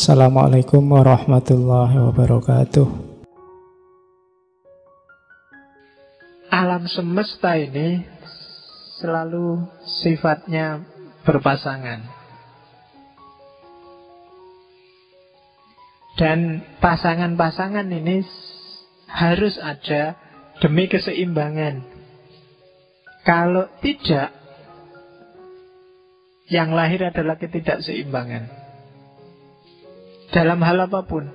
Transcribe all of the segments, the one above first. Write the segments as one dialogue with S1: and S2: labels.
S1: Assalamualaikum warahmatullahi wabarakatuh.
S2: Alam semesta ini selalu sifatnya berpasangan. Dan pasangan-pasangan ini harus ada demi keseimbangan. Kalau tidak, yang lahir adalah ketidakseimbangan dalam hal apapun.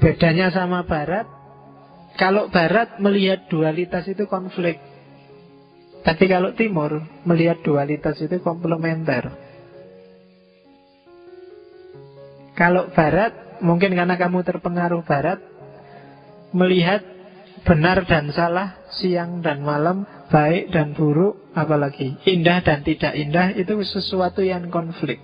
S2: Bedanya sama Barat, kalau Barat melihat dualitas itu konflik, tapi kalau Timur melihat dualitas itu komplementer. Kalau Barat, mungkin karena kamu terpengaruh Barat, melihat benar dan salah, siang dan malam, baik dan buruk, apalagi indah dan tidak indah, itu sesuatu yang konflik.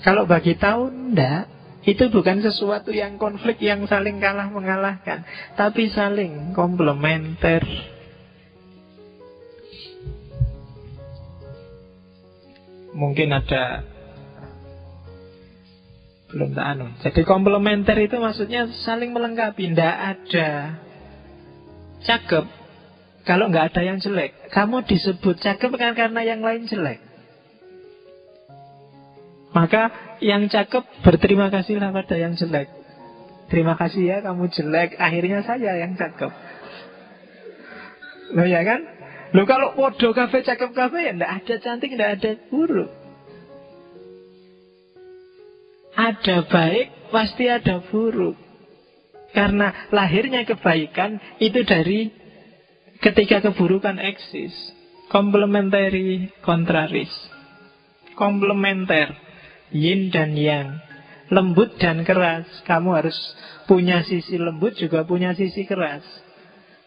S2: Kalau bagi tahu, enggak. Itu bukan sesuatu yang konflik, yang saling kalah mengalahkan, tapi saling komplementer. Mungkin ada belum tak anu. Jadi komplementer itu maksudnya saling melengkapi. Tidak ada cakep kalau nggak ada yang jelek. Kamu disebut cakep kan karena yang lain jelek. Maka yang cakep berterima kasihlah pada yang jelek. Terima kasih ya kamu jelek, akhirnya saya yang cakep. Loh ya kan? Loh kalau podo kafe cakep kafe ya nggak ada cantik, nggak ada buruk. Ada baik, pasti ada buruk. Karena lahirnya kebaikan itu dari ketika keburukan eksis. Complementary contraries. Komplementer, yin dan yang, lembut dan keras. Kamu harus punya sisi lembut, juga punya sisi keras.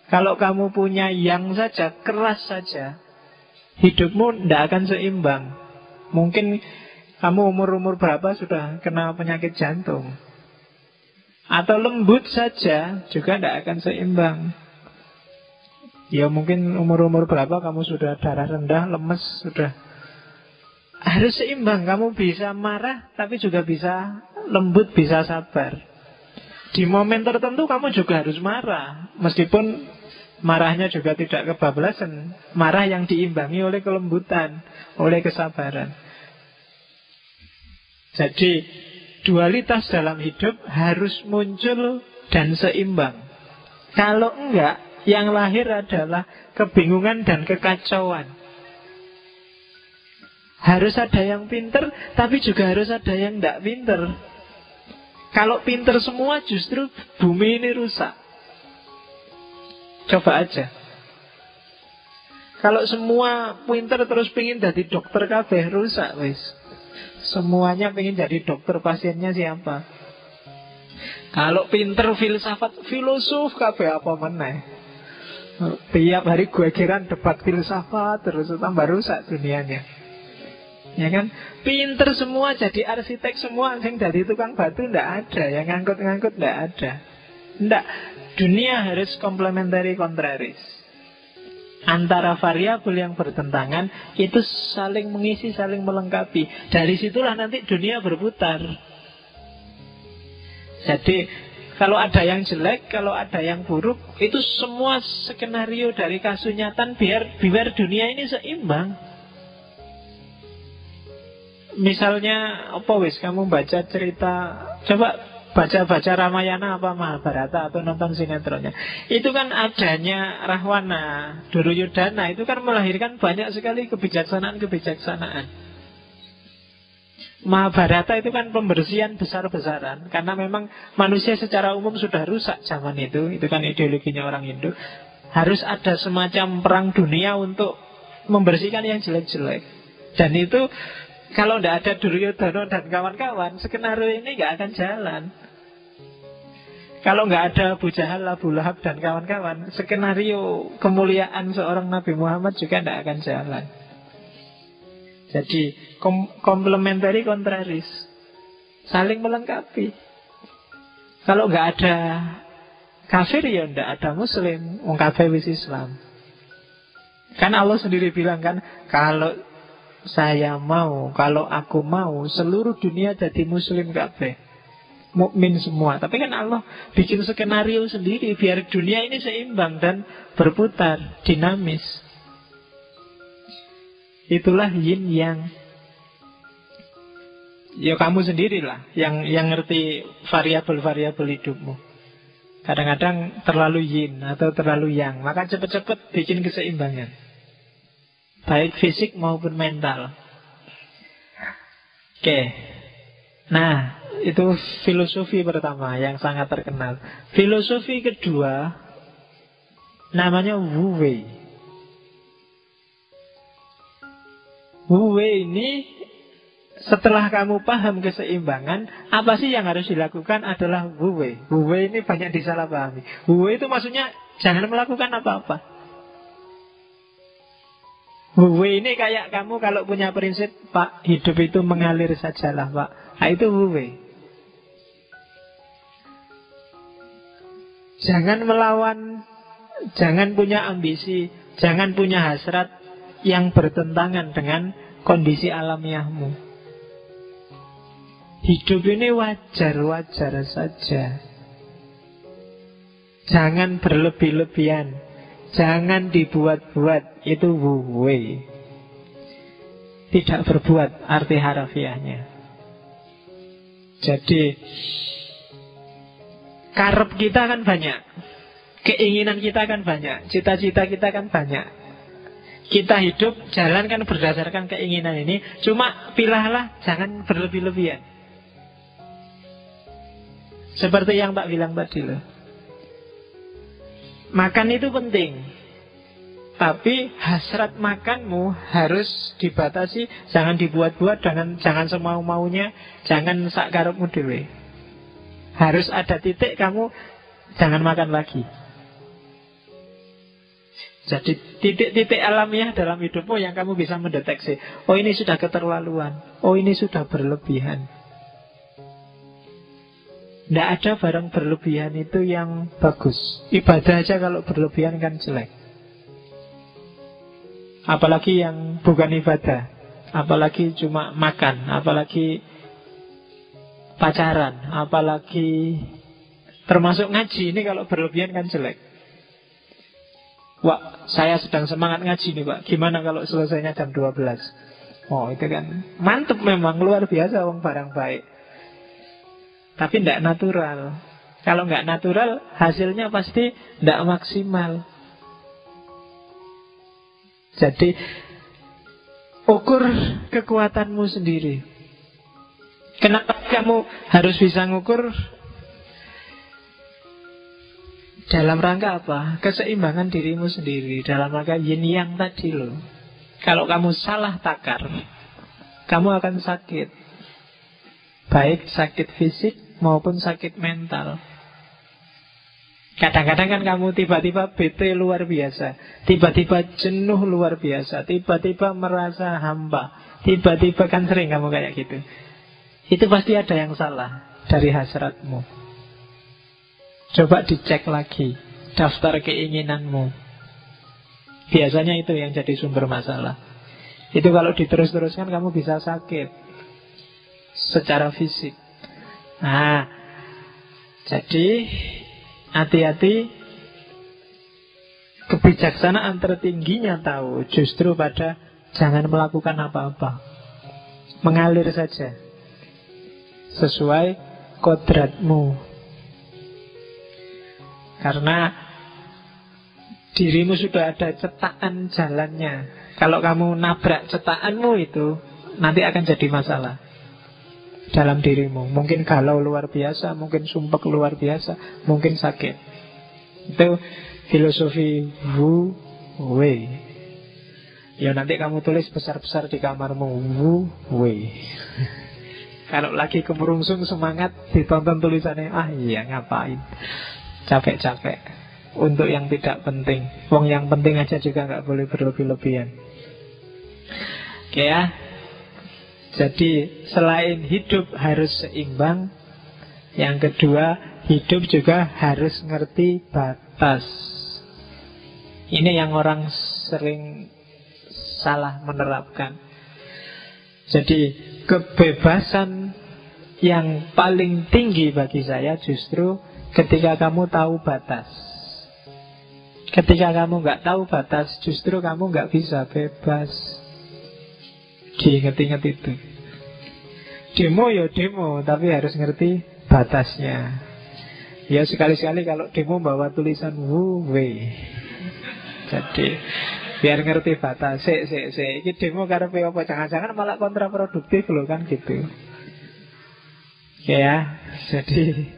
S2: Kalau kamu punya yang saja, keras saja, hidupmu tidak akan seimbang. Mungkin kamu umur-umur berapa sudah kena penyakit jantung. Atau lembut saja juga tidak akan seimbang. Ya mungkin umur-umur berapa kamu sudah darah rendah, lemes, sudah. Harus seimbang, kamu bisa marah tapi juga bisa lembut, bisa sabar. Di momen tertentu kamu juga harus marah, meskipun marahnya juga tidak kebablasan. Marah yang diimbangi oleh kelembutan, oleh kesabaran. Jadi dualitas dalam hidup harus muncul dan seimbang. Kalau enggak, yang lahir adalah kebingungan dan kekacauan. Harus ada yang pinter, tapi juga harus ada yang enggak pinter. Kalau pinter semua justru bumi ini rusak. Coba aja. Kalau semua pinter terus pingin jadi dokter kabeh, rusak wis. Semuanya pengen jadi dokter, pasiennya siapa? Kalau pinter filsafat, filosof kabeh apa meneh. Tiap hari gue kira debat filsafat terus tambah rusak dunianya. Ya kan? Pinter semua jadi arsitek semua, yang jadi tukang batu ndak ada, yang ngangkut-ngangkut ndak ada. Ndak. Dunia harus complementary contraries. Antara variabel yang bertentangan itu saling mengisi, saling melengkapi. Dari situlah nanti dunia berputar. Jadi kalau ada yang jelek, kalau ada yang buruk, itu semua skenario dari kasunyatan biar dunia ini seimbang. Misalnya apa wis kamu baca cerita, coba baca-baca Ramayana apa Mahabharata atau nonton sinetronnya. Itu kan adanya Rahwana, Duryodhana, itu kan melahirkan banyak sekali kebijaksanaan-kebijaksanaan. Mahabharata itu kan pembersihan besar-besaran, karena memang manusia secara umum sudah rusak zaman itu kan ideologinya orang Hindu. Harus ada semacam perang dunia untuk membersihkan yang jelek-jelek. Dan itu kalau tidak ada Duryodhana dan kawan-kawan, skenario ini nggak akan jalan. Kalau nggak ada Abu Jahal, Abu Lahab dan kawan-kawan, skenario kemuliaan seorang Nabi Muhammad juga tidak akan jalan. Jadi complementary contraries, saling melengkapi. Kalau nggak ada kafir ya tidak ada Muslim, kafir wis Islam. Kan Allah sendiri bilang kan, kalau saya mau, kalau aku mau, seluruh dunia jadi muslim kabeh, mukmin semua. Tapi kan Allah bikin skenario sendiri biar dunia ini seimbang dan berputar, dinamis. Itulah yin yang. Ya kamu sendirilah yang ngerti variabel-variabel hidupmu. Kadang-kadang terlalu yin atau terlalu yang, maka cepet-cepet bikin keseimbangan, baik fisik maupun mental. Oke. Nah, itu filosofi pertama yang sangat terkenal. Filosofi kedua namanya Wu Wei. Wu Wei ini, setelah kamu paham keseimbangan, apa sih yang harus dilakukan adalah Wu Wei. Wu Wei ini banyak disalahpahami. Wu Wei itu maksudnya jangan melakukan apa-apa. Wu Wei ini kayak kamu kalau punya prinsip, Pak, hidup itu mengalir sajalah, Pak. Nah, itu Wu Wei. Jangan melawan, jangan punya ambisi, jangan punya hasrat yang bertentangan dengan kondisi alamiahmu. Hidup ini wajar-wajar saja. Jangan berlebih-lebihan, jangan dibuat-buat. Itu Wu Wei. Tidak berbuat arti harafiahnya. Jadi karep kita kan banyak, keinginan kita kan banyak, cita-cita kita kan banyak. Kita hidup, jalan kan berdasarkan keinginan ini. Cuma pilihlah jangan berlebih-lebihan. Seperti yang tak bilang tadi loh. Makan itu penting, tapi hasrat makanmu harus dibatasi. Jangan dibuat-buat, jangan semau-maunya, jangan sak karepmu dhewe. Harus ada titik kamu jangan makan lagi. Jadi titik-titik alamiah dalam hidupmu yang kamu bisa mendeteksi. Oh, ini sudah keterlaluan. Oh, ini sudah berlebihan. Tidak ada barang berlebihan itu yang bagus. Ibadah aja kalau berlebihan kan jelek. Apalagi yang bukan ibadah. Apalagi cuma makan. Apalagi pacaran. Apalagi termasuk ngaji. Ini kalau berlebihan kan jelek. Wah, saya sedang semangat ngaji nih, Pak. Gimana kalau selesainya jam 12? Oh, itu kan mantep memang, luar biasa wong barang baik. Tapi tidak natural. Kalau nggak natural, hasilnya pasti tidak maksimal. Jadi ukur kekuatanmu sendiri. Kenapa kamu harus bisa ngukur? Dalam rangka apa? Keseimbangan dirimu sendiri. Dalam rangka yin yang tadi loh. Kalau kamu salah takar, kamu akan sakit. Baik sakit fisik maupun sakit mental. Kadang-kadang kan kamu tiba-tiba bete luar biasa, tiba-tiba jenuh luar biasa, tiba-tiba merasa hampa, tiba-tiba kan sering kamu kayak gitu. Itu pasti ada yang salah dari hasratmu. Coba dicek lagi daftar keinginanmu. Biasanya itu yang jadi sumber masalah. Itu kalau diterus-teruskan kamu bisa sakit secara fisik. Nah, jadi hati-hati. Kebijaksanaan tertingginya tahu justru pada jangan melakukan apa-apa, mengalir saja sesuai kodratmu. Karena dirimu sudah ada cetakan jalannya. Kalau kamu nabrak cetakanmu itu, nanti akan jadi masalah dalam dirimu. Mungkin galau luar biasa, mungkin sumpek luar biasa, mungkin sakit. Itu filosofi Wu Wei. Ya nanti kamu tulis besar-besar di kamarmu, Wu Wei. Kalau lagi kemerungsung semangat, ditonton tulisannya, ah iya ngapain, capek-capek untuk yang tidak penting. Wong yang penting aja juga nggak boleh berlebih-lebihan. Oke ya. Jadi selain hidup harus seimbang, yang kedua hidup juga harus ngerti batas. Ini yang orang sering salah menerapkan. Jadi kebebasan yang paling tinggi bagi saya justru ketika kamu tahu batas. Ketika kamu nggak tahu batas, justru kamu nggak bisa bebas. Diinget-inget itu. Demo ya demo, tapi harus ngerti batasnya. Ya sekali-sekali kalau demo bawa tulisan wuwe. Jadi biar ngerti batas. Ini demo karena apa? Jangan-jangan malah kontraproduktif loh kan gitu. Ya, jadi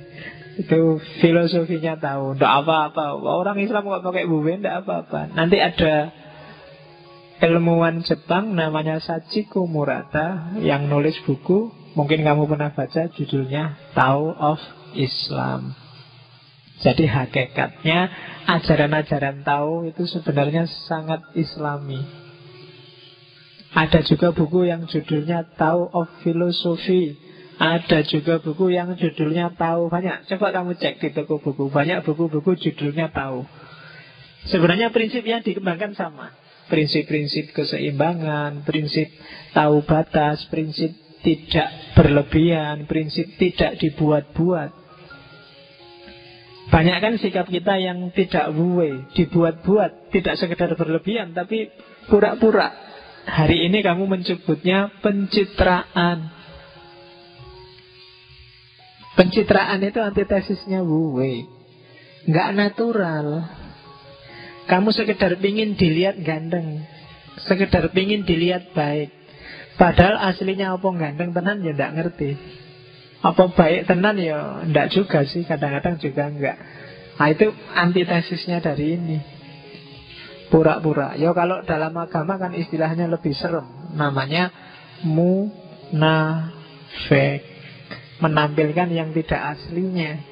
S2: itu filosofinya tahu. Nggak apa-apa. Orang Islam kok pakai wuwe, nggak apa-apa. Nanti ada ilmuwan Jepang namanya Sachiko Murata yang nulis buku, mungkin kamu pernah baca, judulnya Tao of Islam. Jadi hakikatnya ajaran-ajaran Tao itu sebenarnya sangat Islami. Ada juga buku yang judulnya Tao of Philosophy. Ada juga buku yang judulnya Tao. Banyak, coba kamu cek di toko buku. Banyak buku-buku judulnya Tao. Sebenarnya prinsip yang dikembangkan sama. Prinsip-prinsip keseimbangan, prinsip tahu batas, prinsip tidak berlebihan, prinsip tidak dibuat-buat. Banyak kan sikap kita yang tidak wuwe, dibuat-buat, tidak sekedar berlebihan, tapi pura-pura. Hari ini kamu menyebutnya pencitraan. Pencitraan itu antitesisnya wuwe, nggak natural. Kamu sekedar pingin dilihat ganteng, sekedar pingin dilihat baik. Padahal aslinya apa ganteng tenan ya nggak ngerti. Apa baik tenan ya nggak juga sih, kadang-kadang juga enggak. Nah itu antitesisnya dari ini. Pura-pura. Ya kalau dalam agama kan istilahnya lebih serem. Namanya munafik. Menampilkan yang tidak aslinya.